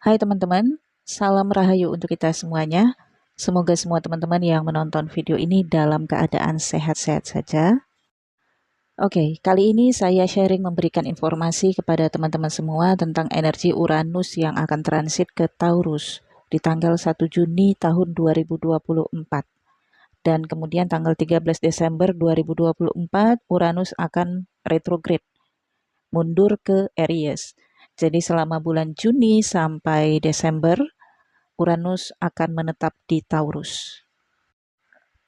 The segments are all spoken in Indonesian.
Hai teman-teman, salam rahayu untuk kita semuanya. Semoga semua teman-teman yang menonton video ini dalam keadaan sehat-sehat saja. Oke, kali ini saya sharing memberikan informasi kepada teman-teman semua tentang energi Uranus yang akan transit ke Taurus di tanggal 1 Juni tahun 2024. Dan kemudian tanggal 13 Desember 2024, Uranus akan retrograde, mundur ke Aries. Jadi selama bulan Juni sampai Desember, Uranus akan menetap di Taurus.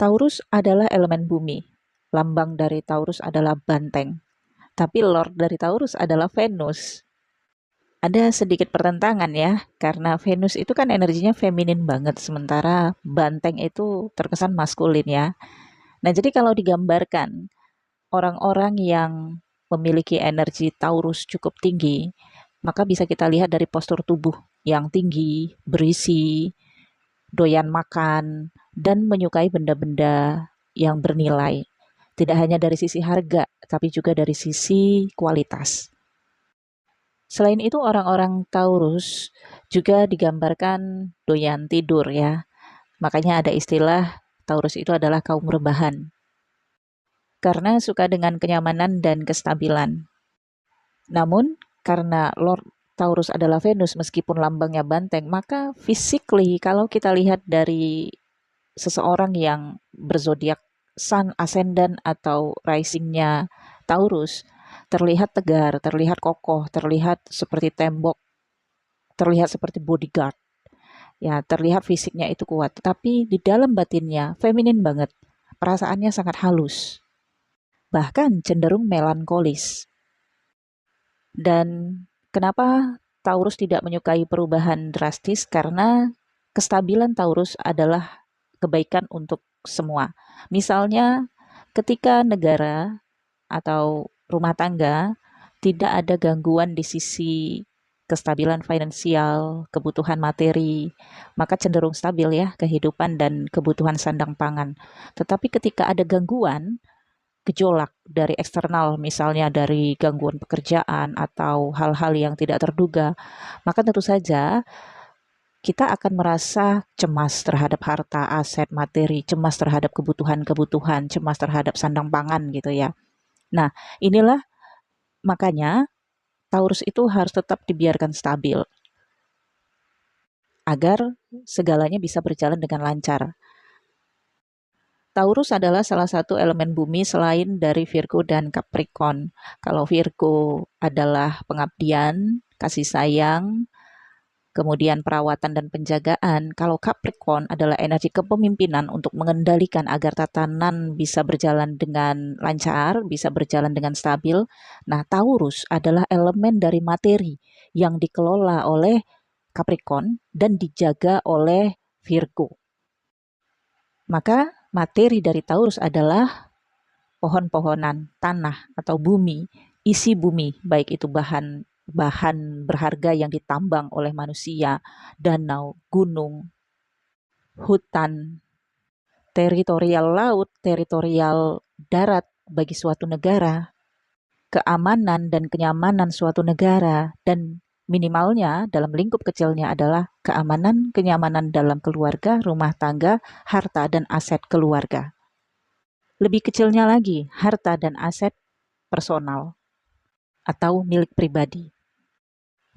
Taurus adalah elemen bumi. Lambang dari Taurus adalah banteng. Tapi Lord dari Taurus adalah Venus. Ada sedikit pertentangan ya, karena Venus itu kan energinya feminin banget, sementara banteng itu terkesan maskulin ya. Nah, jadi kalau digambarkan orang-orang yang memiliki energi Taurus cukup tinggi, maka bisa kita lihat dari postur tubuh yang tinggi, berisi, doyan makan, dan menyukai benda-benda yang bernilai. Tidak hanya dari sisi harga, tapi juga dari sisi kualitas. Selain itu, orang-orang Taurus juga digambarkan doyan tidur ya. Makanya ada istilah Taurus itu adalah kaum rebahan. Karena suka dengan kenyamanan dan kestabilan. Namun, karena Lord Taurus adalah Venus meskipun lambangnya banteng, maka physically kalau kita lihat dari seseorang yang berzodiak Sun, Ascendant, atau risingnya Taurus, terlihat tegar, terlihat kokoh, terlihat seperti tembok, terlihat seperti bodyguard. Ya, terlihat fisiknya itu kuat, tetapi di dalam batinnya feminin banget. Perasaannya sangat halus, bahkan cenderung melankolis. Dan kenapa Taurus tidak menyukai perubahan drastis? Karena kestabilan Taurus adalah kebaikan untuk semua. Misalnya ketika negara atau rumah tangga tidak ada gangguan di sisi kestabilan finansial, kebutuhan materi, maka cenderung stabil ya kehidupan dan kebutuhan sandang pangan. Tetapi ketika ada gangguan, gejolak dari eksternal, misalnya dari gangguan pekerjaan atau hal-hal yang tidak terduga, maka tentu saja kita akan merasa cemas terhadap harta, aset, materi, cemas terhadap kebutuhan-kebutuhan, cemas terhadap sandang pangan gitu ya. Nah, inilah makanya Taurus itu harus tetap dibiarkan stabil agar segalanya bisa berjalan dengan lancar. Taurus adalah salah satu elemen bumi selain dari Virgo dan Capricorn. Kalau Virgo adalah pengabdian, kasih sayang, kemudian perawatan dan penjagaan. Kalau Capricorn adalah energi kepemimpinan untuk mengendalikan agar tatanan bisa berjalan dengan lancar, bisa berjalan dengan stabil. Nah, Taurus adalah elemen dari materi yang dikelola oleh Capricorn dan dijaga oleh Virgo. Maka materi dari Taurus adalah pohon-pohonan, tanah atau bumi, isi bumi, baik itu bahan berharga yang ditambang oleh manusia, danau, gunung, hutan, teritorial laut, teritorial darat bagi suatu negara, keamanan dan kenyamanan suatu negara, dan minimalnya dalam lingkup kecilnya adalah keamanan, kenyamanan dalam keluarga, rumah tangga, harta dan aset keluarga. Lebih kecilnya lagi, harta dan aset personal atau milik pribadi.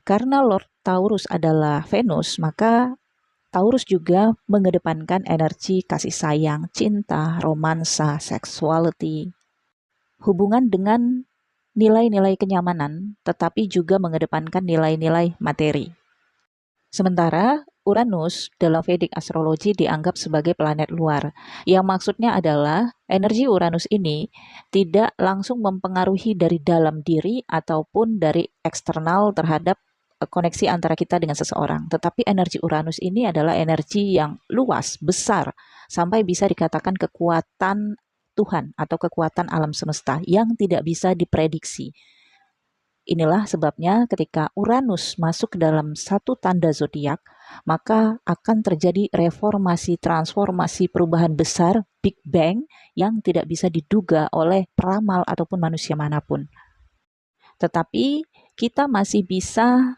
Karena Lord Taurus adalah Venus, maka Taurus juga mengedepankan energi kasih sayang, cinta, romansa, sexuality, hubungan dengan nilai-nilai kenyamanan, tetapi juga mengedepankan nilai-nilai materi. Sementara Uranus dalam Vedic astrologi dianggap sebagai planet luar, yang maksudnya adalah energi Uranus ini tidak langsung mempengaruhi dari dalam diri ataupun dari eksternal terhadap koneksi antara kita dengan seseorang. Tetapi energi Uranus ini adalah energi yang luas, besar, sampai bisa dikatakan kekuatan Tuhan atau kekuatan alam semesta yang tidak bisa diprediksi. Inilah sebabnya ketika Uranus masuk ke dalam satu tanda zodiak, maka akan terjadi reformasi, transformasi, perubahan besar, Big Bang yang tidak bisa diduga oleh peramal ataupun manusia manapun. Tetapi kita masih bisa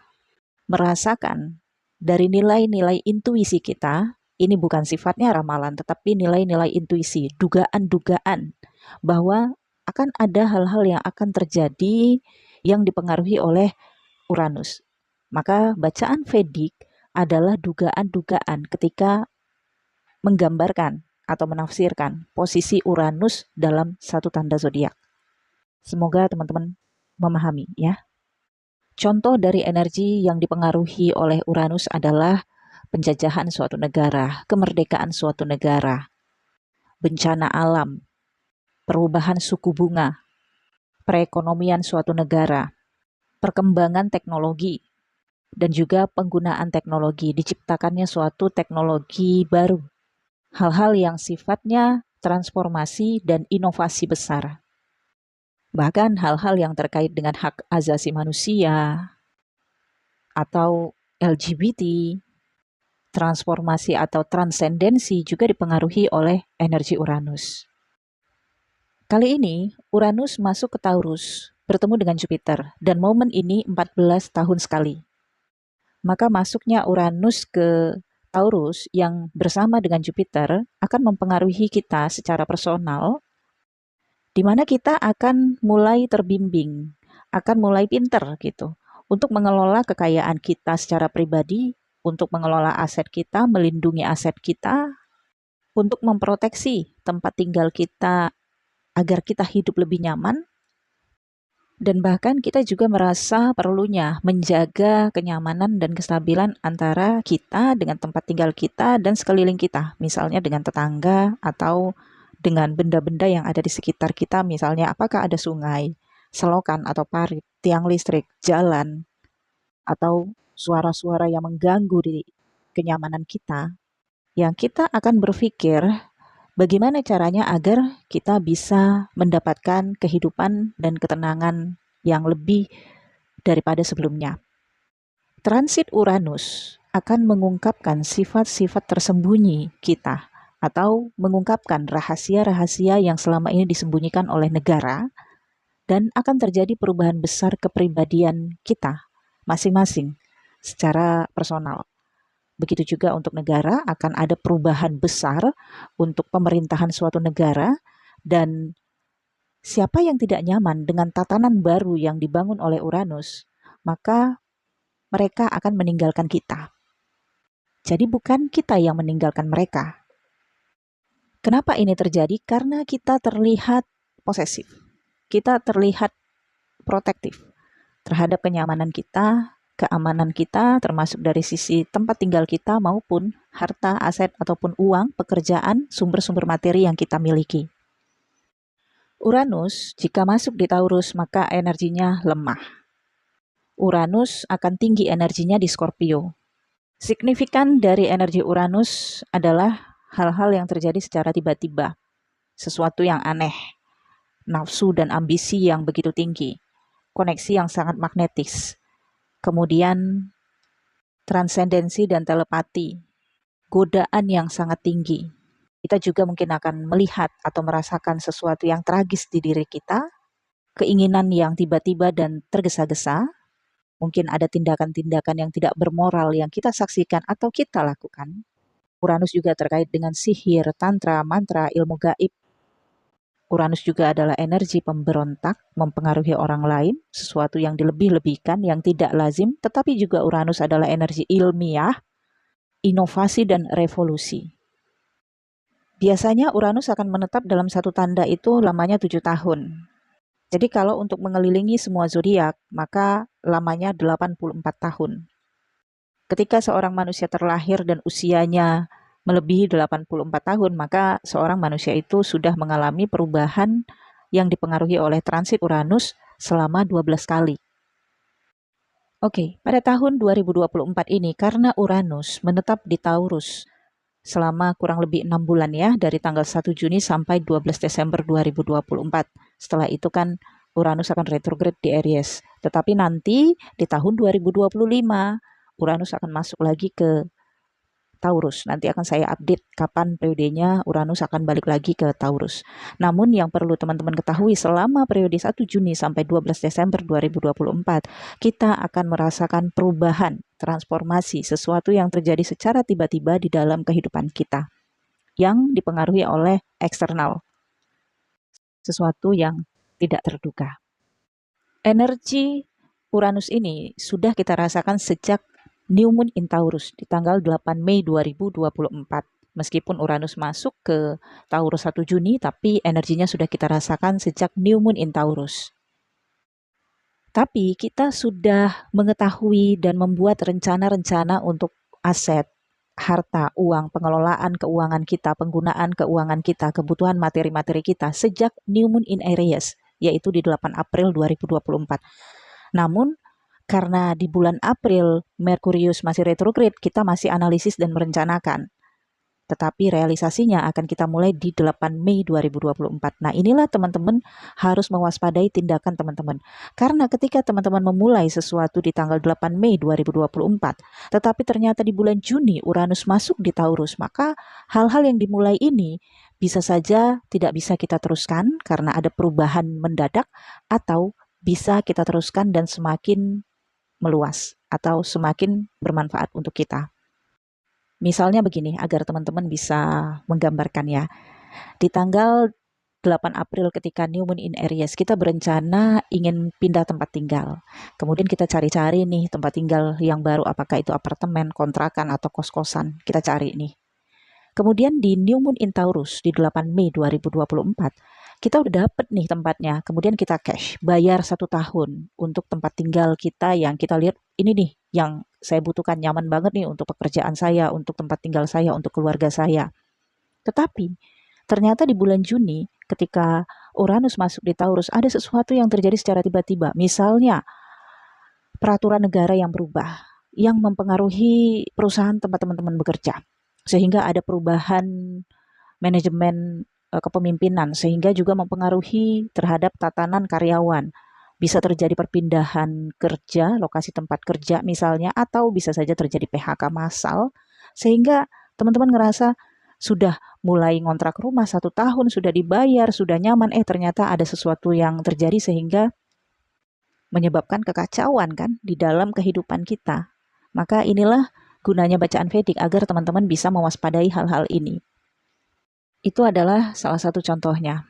merasakan dari nilai-nilai intuisi kita. Ini bukan sifatnya ramalan, tetapi nilai-nilai intuisi, dugaan-dugaan bahwa akan ada hal-hal yang akan terjadi yang dipengaruhi oleh Uranus. Maka bacaan Vedic adalah dugaan-dugaan ketika menggambarkan atau menafsirkan posisi Uranus dalam satu tanda zodiak. Semoga teman-teman memahami ya. Contoh dari energi yang dipengaruhi oleh Uranus adalah penjajahan suatu negara, kemerdekaan suatu negara, bencana alam, perubahan suku bunga, perekonomian suatu negara, perkembangan teknologi, dan juga penggunaan teknologi, diciptakannya suatu teknologi baru. Hal-hal yang sifatnya transformasi dan inovasi besar. Bahkan hal-hal yang terkait dengan hak asasi manusia atau LGBT, transformasi atau transendensi juga dipengaruhi oleh energi Uranus. Kali ini Uranus masuk ke Taurus, bertemu dengan Jupiter, dan momen ini 14 tahun sekali. Maka masuknya Uranus ke Taurus yang bersama dengan Jupiter akan mempengaruhi kita secara personal, di mana kita akan mulai terbimbing, akan mulai pinter gitu, untuk mengelola kekayaan kita secara pribadi, untuk mengelola aset kita, melindungi aset kita, untuk memproteksi tempat tinggal kita agar kita hidup lebih nyaman, dan bahkan kita juga merasa perlunya menjaga kenyamanan dan kestabilan antara kita dengan tempat tinggal kita dan sekeliling kita, misalnya dengan tetangga atau dengan benda-benda yang ada di sekitar kita, misalnya apakah ada sungai, selokan atau parit, tiang listrik, jalan, atau suara-suara yang mengganggu di kenyamanan kita, yang kita akan berpikir bagaimana caranya agar kita bisa mendapatkan kehidupan dan ketenangan yang lebih daripada sebelumnya. Transit Uranus akan mengungkapkan sifat-sifat tersembunyi kita atau mengungkapkan rahasia-rahasia yang selama ini disembunyikan oleh negara, dan akan terjadi perubahan besar kepribadian kita masing-masing secara personal. Begitu juga untuk negara, akan ada perubahan besar untuk pemerintahan suatu negara, dan siapa yang tidak nyaman dengan tatanan baru yang dibangun oleh Uranus, maka mereka akan meninggalkan kita. Jadi bukan kita yang meninggalkan mereka. Kenapa ini terjadi? Karena kita terlihat posesif. Kita terlihat protektif terhadap kenyamanan kita, keamanan kita, termasuk dari sisi tempat tinggal kita maupun harta, aset, ataupun uang, pekerjaan, sumber-sumber materi yang kita miliki. Uranus, jika masuk di Taurus, maka energinya lemah. Uranus akan tinggi energinya di Scorpio. Signifikan dari energi Uranus adalah hal-hal yang terjadi secara tiba-tiba, sesuatu yang aneh, nafsu dan ambisi yang begitu tinggi, koneksi yang sangat magnetis, kemudian transendensi dan telepati, godaan yang sangat tinggi. Kita juga mungkin akan melihat atau merasakan sesuatu yang tragis di diri kita, keinginan yang tiba-tiba dan tergesa-gesa, mungkin ada tindakan-tindakan yang tidak bermoral yang kita saksikan atau kita lakukan. Uranus juga terkait dengan sihir, tantra, mantra, ilmu gaib. Uranus juga adalah energi pemberontak, mempengaruhi orang lain, sesuatu yang dilebih-lebihkan, yang tidak lazim, tetapi juga Uranus adalah energi ilmiah, inovasi, dan revolusi. Biasanya Uranus akan menetap dalam satu tanda itu lamanya 7 tahun. Jadi kalau untuk mengelilingi semua zodiak, maka lamanya 84 tahun. Ketika seorang manusia terlahir dan usianya melebihi 84 tahun, maka seorang manusia itu sudah mengalami perubahan yang dipengaruhi oleh transit Uranus selama 12 kali. Oke, pada tahun 2024 ini karena Uranus menetap di Taurus selama kurang lebih 6 bulan ya, dari tanggal 1 Juni sampai 12 Desember 2024. Setelah itu kan Uranus akan retrograde di Aries. Tetapi nanti di tahun 2025, Uranus akan masuk lagi ke Taurus. Nanti akan saya update kapan periodenya Uranus akan balik lagi ke Taurus. Namun yang perlu teman-teman ketahui, selama periode 1 Juni sampai 12 Desember 2024, kita akan merasakan perubahan, transformasi, sesuatu yang terjadi secara tiba-tiba di dalam kehidupan kita, yang dipengaruhi oleh eksternal, sesuatu yang tidak terduga. Energi Uranus ini sudah kita rasakan sejak New Moon in Taurus di tanggal 8 Mei 2024. Meskipun Uranus masuk ke Taurus 1 Juni, tapi energinya sudah kita rasakan sejak New Moon in Taurus. Tapi kita sudah mengetahui dan membuat rencana-rencana untuk aset, harta, uang, pengelolaan keuangan kita, penggunaan keuangan kita, kebutuhan materi-materi kita sejak New Moon in Aries, yaitu di 8 April 2024. Namun, karena di bulan April Merkurius masih retrograde, kita masih analisis dan merencanakan. Tetapi realisasinya akan kita mulai di 8 Mei 2024. Nah, inilah teman-teman harus mewaspadai tindakan teman-teman. Karena ketika teman-teman memulai sesuatu di tanggal 8 Mei 2024, tetapi ternyata di bulan Juni Uranus masuk di Taurus, maka hal-hal yang dimulai ini bisa saja tidak bisa kita teruskan karena ada perubahan mendadak, atau bisa kita teruskan dan semakin meluas atau semakin bermanfaat untuk kita. Misalnya begini, agar teman-teman bisa menggambarkan ya. Di tanggal 8 April ketika New Moon in Aries, kita berencana ingin pindah tempat tinggal. Kemudian kita cari-cari nih tempat tinggal yang baru, apakah itu apartemen, kontrakan, atau kos-kosan. Kita cari nih. Kemudian di New Moon in Taurus di 8 Mei 2024, kita udah dapet nih tempatnya. Kemudian kita cash, bayar 1 tahun untuk tempat tinggal kita yang kita lihat ini nih yang saya butuhkan, nyaman banget nih untuk pekerjaan saya, untuk tempat tinggal saya, untuk keluarga saya. Tetapi ternyata di bulan Juni ketika Uranus masuk di Taurus, ada sesuatu yang terjadi secara tiba-tiba. Misalnya peraturan negara yang berubah, yang mempengaruhi perusahaan tempat teman-teman bekerja. Sehingga ada perubahan manajemen kepemimpinan, sehingga juga mempengaruhi terhadap tatanan karyawan. Bisa terjadi perpindahan kerja, lokasi tempat kerja misalnya, atau bisa saja terjadi PHK massal, sehingga teman-teman ngerasa sudah mulai ngontrak rumah 1 tahun, sudah dibayar, sudah nyaman, ternyata ada sesuatu yang terjadi sehingga menyebabkan kekacauan kan di dalam kehidupan kita. Maka inilah gunanya bacaan Vedic agar teman-teman bisa mewaspadai hal-hal ini. Itu adalah salah satu contohnya.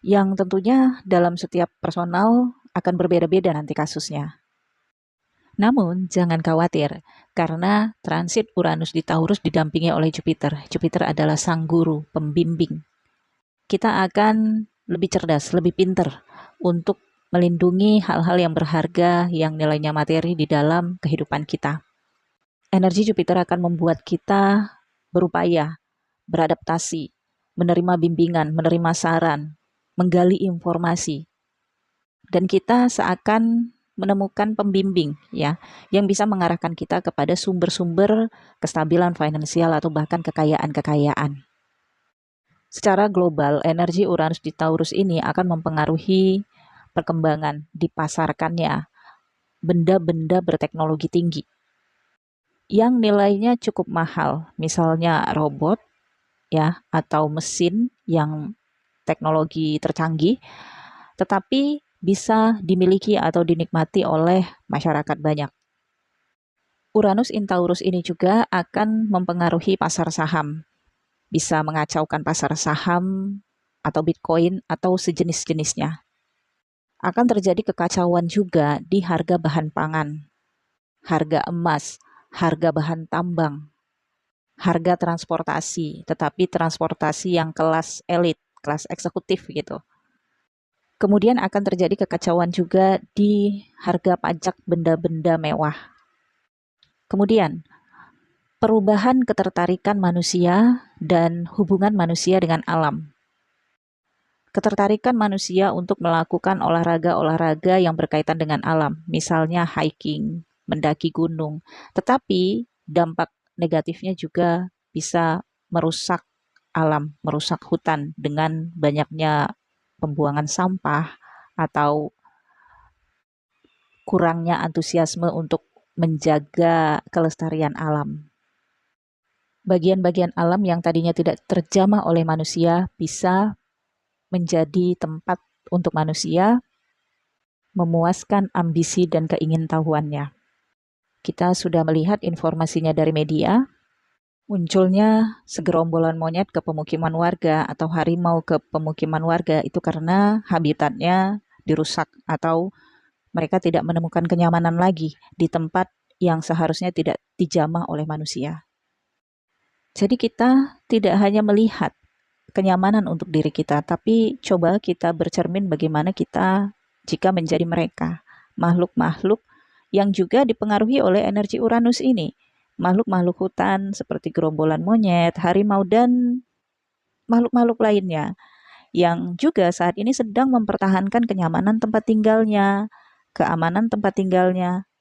Yang tentunya dalam setiap personal akan berbeda-beda nanti kasusnya. Namun jangan khawatir, karena transit Uranus di Taurus didampingi oleh Jupiter. Jupiter adalah sang guru, pembimbing. Kita akan lebih cerdas, lebih pintar untuk melindungi hal-hal yang berharga, yang nilainya materi di dalam kehidupan kita. Energi Jupiter akan membuat kita berupaya, beradaptasi, menerima bimbingan, menerima saran, menggali informasi. Dan kita seakan menemukan pembimbing ya, yang bisa mengarahkan kita kepada sumber-sumber kestabilan finansial atau bahkan kekayaan-kekayaan. Secara global, energi Uranus di Taurus ini akan mempengaruhi perkembangan dipasarkannya benda-benda berteknologi tinggi yang nilainya cukup mahal, misalnya robot ya, atau mesin yang teknologi tercanggih, tetapi bisa dimiliki atau dinikmati oleh masyarakat banyak. Uranus in Taurus ini juga akan mempengaruhi pasar saham, bisa mengacaukan pasar saham atau Bitcoin atau sejenis-jenisnya. Akan terjadi kekacauan juga di harga bahan pangan, harga emas, harga bahan tambang, harga transportasi, tetapi transportasi yang kelas elit, kelas eksekutif gitu. Kemudian akan terjadi kekacauan juga di harga pajak benda-benda mewah. Kemudian, perubahan ketertarikan manusia dan hubungan manusia dengan alam. Ketertarikan manusia untuk melakukan olahraga-olahraga yang berkaitan dengan alam, misalnya hiking, mendaki gunung. Tetapi dampak negatifnya juga bisa merusak alam, merusak hutan dengan banyaknya pembuangan sampah atau kurangnya antusiasme untuk menjaga kelestarian alam. Bagian-bagian alam yang tadinya tidak terjamah oleh manusia bisa menjadi tempat untuk manusia memuaskan ambisi dan keingintahuannya. Kita sudah melihat informasinya dari media, munculnya segerombolan monyet ke pemukiman warga atau harimau ke pemukiman warga itu karena habitatnya dirusak atau mereka tidak menemukan kenyamanan lagi di tempat yang seharusnya tidak dijamah oleh manusia. Jadi kita tidak hanya melihat kenyamanan untuk diri kita, tapi coba kita bercermin bagaimana kita jika menjadi mereka, makhluk-makhluk yang juga dipengaruhi oleh energi Uranus ini. Makhluk-makhluk hutan seperti gerombolan monyet, harimau, dan makhluk-makhluk lainnya yang juga saat ini sedang mempertahankan kenyamanan tempat tinggalnya, keamanan tempat tinggalnya.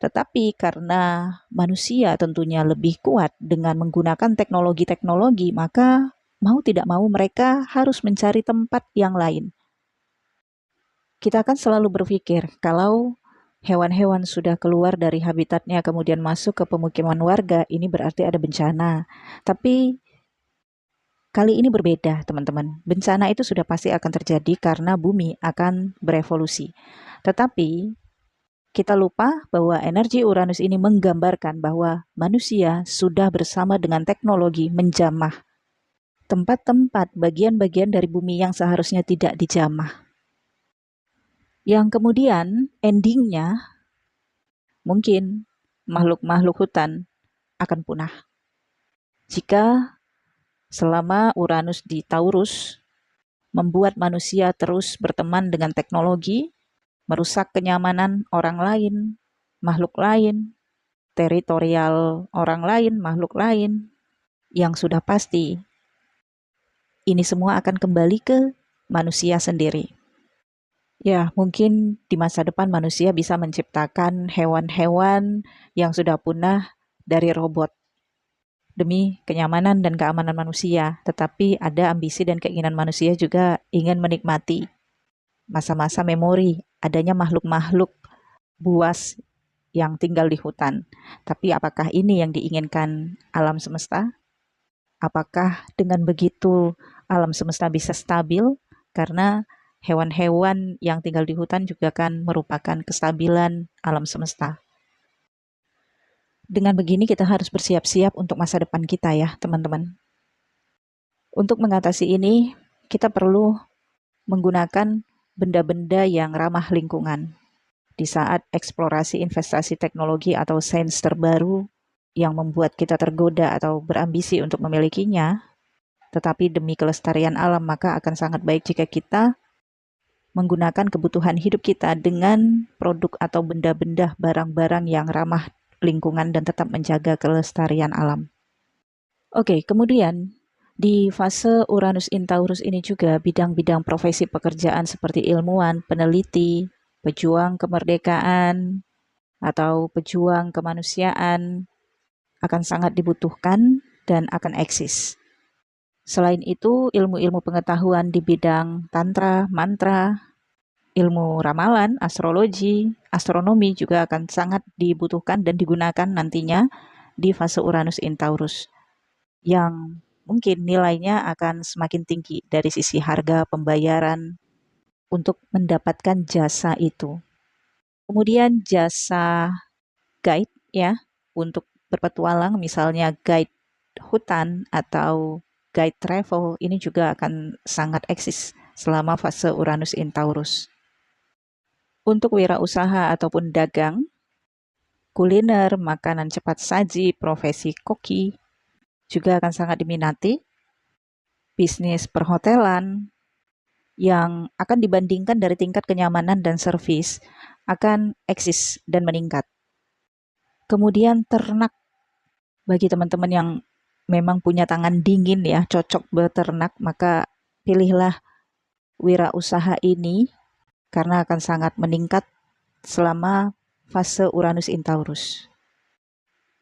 Tetapi karena manusia tentunya lebih kuat dengan menggunakan teknologi-teknologi, maka mau tidak mau mereka harus mencari tempat yang lain. Kita akan selalu berpikir kalau hewan-hewan sudah keluar dari habitatnya kemudian masuk ke pemukiman warga, ini berarti ada bencana. Tapi kali ini berbeda, teman-teman. Bencana itu sudah pasti akan terjadi karena bumi akan berevolusi. Tetapi kita lupa bahwa energi Uranus ini menggambarkan bahwa manusia sudah bersama dengan teknologi menjamah tempat-tempat bagian-bagian dari bumi yang seharusnya tidak dijamah. Yang kemudian endingnya mungkin makhluk-makhluk hutan akan punah. Jika selama Uranus di Taurus membuat manusia terus berteman dengan teknologi, merusak kenyamanan orang lain, makhluk lain, teritorial orang lain, makhluk lain, yang sudah pasti ini semua akan kembali ke manusia sendiri. Ya, mungkin di masa depan manusia bisa menciptakan hewan-hewan yang sudah punah dari robot demi kenyamanan dan keamanan manusia, tetapi ada ambisi dan keinginan manusia juga ingin menikmati masa-masa memori adanya makhluk-makhluk buas yang tinggal di hutan. Tapi apakah ini yang diinginkan alam semesta? Apakah dengan begitu alam semesta bisa stabil? Karena hewan-hewan yang tinggal di hutan juga kan merupakan kestabilan alam semesta. Dengan begini kita harus bersiap-siap untuk masa depan kita ya, teman-teman. Untuk mengatasi ini, kita perlu menggunakan benda-benda yang ramah lingkungan. Di saat eksplorasi investasi teknologi atau sains terbaru yang membuat kita tergoda atau berambisi untuk memilikinya, tetapi demi kelestarian alam, maka akan sangat baik jika kita menggunakan kebutuhan hidup kita dengan produk atau benda-benda barang-barang yang ramah lingkungan dan tetap menjaga kelestarian alam. Oke, kemudian di fase Uranus in Taurus ini juga bidang-bidang profesi pekerjaan seperti ilmuwan, peneliti, pejuang kemerdekaan, atau pejuang kemanusiaan akan sangat dibutuhkan dan akan eksis. Selain itu, ilmu-ilmu pengetahuan di bidang tantra, mantra, ilmu ramalan, astrologi, astronomi juga akan sangat dibutuhkan dan digunakan nantinya di fase Uranus in Taurus, yang mungkin nilainya akan semakin tinggi dari sisi harga pembayaran untuk mendapatkan jasa itu. Kemudian jasa guide ya, untuk berpetualang, misalnya guide hutan atau guide travel, ini juga akan sangat eksis selama fase Uranus in Taurus. Untuk wirausaha ataupun dagang, kuliner, makanan cepat saji, profesi koki juga akan sangat diminati. Bisnis perhotelan yang akan dibandingkan dari tingkat kenyamanan dan servis akan eksis dan meningkat. Kemudian ternak, bagi teman-teman yang memang punya tangan dingin ya, cocok beternak, maka pilihlah wirausaha ini karena akan sangat meningkat selama fase Uranus in Taurus.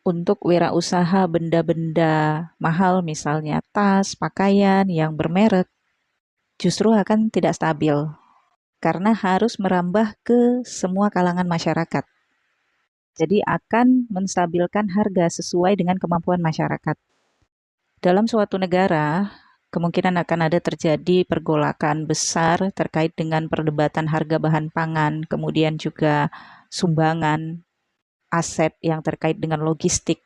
Untuk wirausaha benda-benda mahal misalnya tas, pakaian yang bermerek, justru akan tidak stabil karena harus merambah ke semua kalangan masyarakat. Jadi akan menstabilkan harga sesuai dengan kemampuan masyarakat. Dalam suatu negara, kemungkinan akan ada terjadi pergolakan besar terkait dengan perdebatan harga bahan pangan, kemudian juga sumbangan aset yang terkait dengan logistik,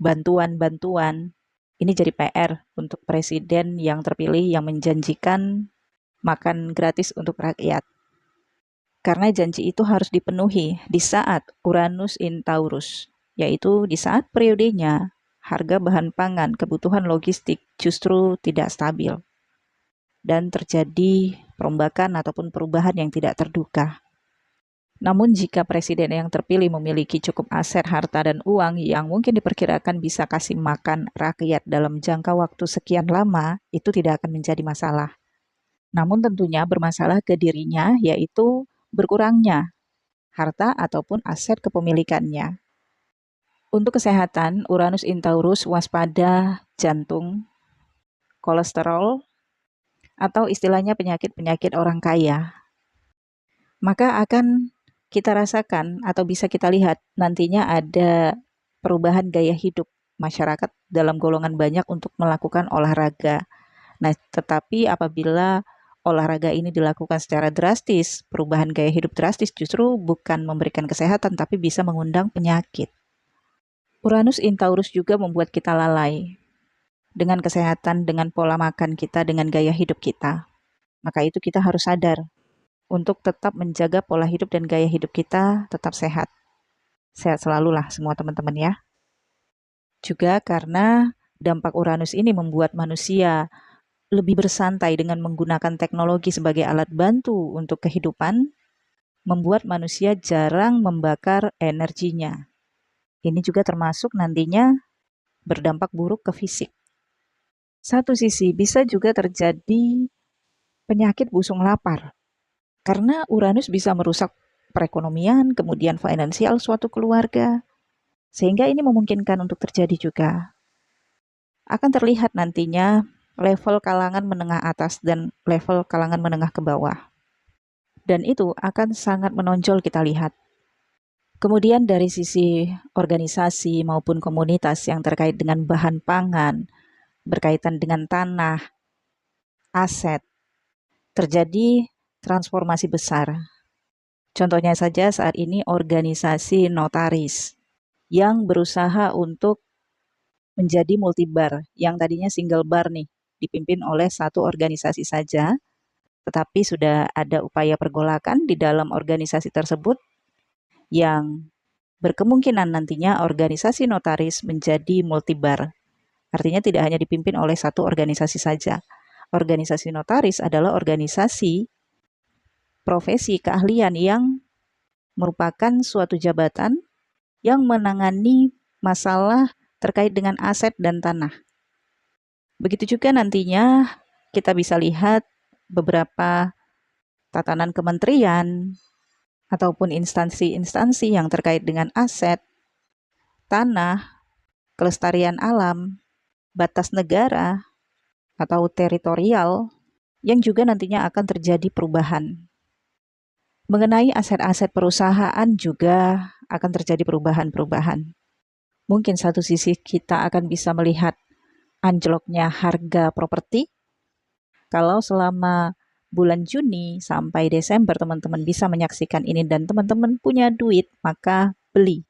bantuan-bantuan. Ini jadi PR untuk presiden yang terpilih yang menjanjikan makan gratis untuk rakyat. Karena janji itu harus dipenuhi di saat Uranus in Taurus, yaitu di saat periodenya harga bahan pangan, kebutuhan logistik justru tidak stabil dan terjadi perombakan ataupun perubahan yang tidak terduga. Namun jika presiden yang terpilih memiliki cukup aset, harta, dan uang yang mungkin diperkirakan bisa kasih makan rakyat dalam jangka waktu sekian lama, itu tidak akan menjadi masalah. Namun tentunya bermasalah ke dirinya, yaitu berkurangnya harta ataupun aset kepemilikannya. Untuk kesehatan, Uranus in Taurus waspada jantung, kolesterol, atau istilahnya penyakit-penyakit orang kaya. Maka akan kita rasakan atau bisa kita lihat nantinya ada perubahan gaya hidup masyarakat dalam golongan banyak untuk melakukan olahraga. Nah, tetapi apabila olahraga ini dilakukan secara drastis, perubahan gaya hidup drastis justru bukan memberikan kesehatan tapi bisa mengundang penyakit. Uranus in Taurus juga membuat kita lalai dengan kesehatan, dengan pola makan kita, dengan gaya hidup kita. Maka itu kita harus sadar untuk tetap menjaga pola hidup dan gaya hidup kita tetap sehat. Sehat selalu lah semua teman-teman ya. Juga karena dampak Uranus ini membuat manusia lebih bersantai dengan menggunakan teknologi sebagai alat bantu untuk kehidupan, membuat manusia jarang membakar energinya. Ini juga termasuk nantinya berdampak buruk ke fisik. Satu sisi bisa juga terjadi penyakit busung lapar, karena Uranus bisa merusak perekonomian, kemudian finansial suatu keluarga, sehingga ini memungkinkan untuk terjadi juga. Akan terlihat nantinya level kalangan menengah atas dan level kalangan menengah ke bawah. Dan itu akan sangat menonjol kita lihat. Kemudian dari sisi organisasi maupun komunitas yang terkait dengan bahan pangan, berkaitan dengan tanah, aset, terjadi transformasi besar. Contohnya saja saat ini organisasi notaris yang berusaha untuk menjadi multibar, yang tadinya single bar nih, dipimpin oleh satu organisasi saja, tetapi sudah ada upaya pergolakan di dalam organisasi tersebut yang berkemungkinan nantinya organisasi notaris menjadi multibar. Artinya tidak hanya dipimpin oleh satu organisasi saja. Organisasi notaris adalah organisasi profesi keahlian yang merupakan suatu jabatan yang menangani masalah terkait dengan aset dan tanah. Begitu juga nantinya kita bisa lihat beberapa tatanan kementerian ataupun instansi-instansi yang terkait dengan aset, tanah, kelestarian alam, batas negara, atau teritorial yang juga nantinya akan terjadi perubahan. Mengenai aset-aset perusahaan juga akan terjadi perubahan-perubahan. Mungkin satu sisi kita akan bisa melihat anjloknya harga properti. Kalau selama bulan Juni sampai Desember teman-teman bisa menyaksikan ini dan teman-teman punya duit, maka beli.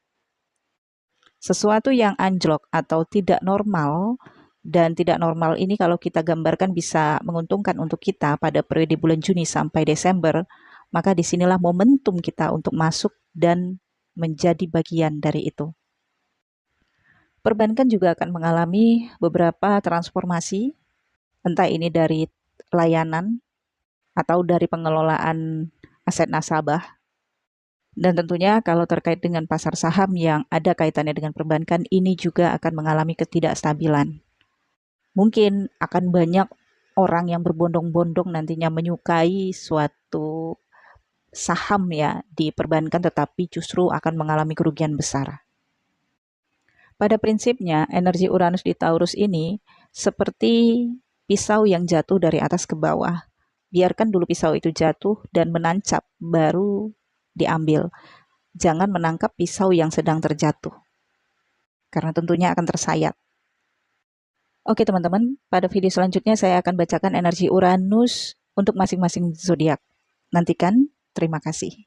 Sesuatu yang anjlok atau tidak normal, dan tidak normal ini kalau kita gambarkan bisa menguntungkan untuk kita pada periode bulan Juni sampai Desember, maka disinilah momentum kita untuk masuk dan menjadi bagian dari itu. Perbankan juga akan mengalami beberapa transformasi, entah ini dari layanan atau dari pengelolaan aset nasabah. Dan tentunya kalau terkait dengan pasar saham yang ada kaitannya dengan perbankan, ini juga akan mengalami ketidakstabilan. Mungkin akan banyak orang yang berbondong-bondong nantinya menyukai suatu saham ya di perbankan, tetapi justru akan mengalami kerugian besar. Pada prinsipnya, energi Uranus di Taurus ini seperti pisau yang jatuh dari atas ke bawah. Biarkan dulu pisau itu jatuh dan menancap, baru diambil. Jangan menangkap pisau yang sedang terjatuh, karena tentunya akan tersayat. Oke teman-teman, pada video selanjutnya saya akan bacakan energi Uranus untuk masing-masing zodiak. Nantikan, terima kasih.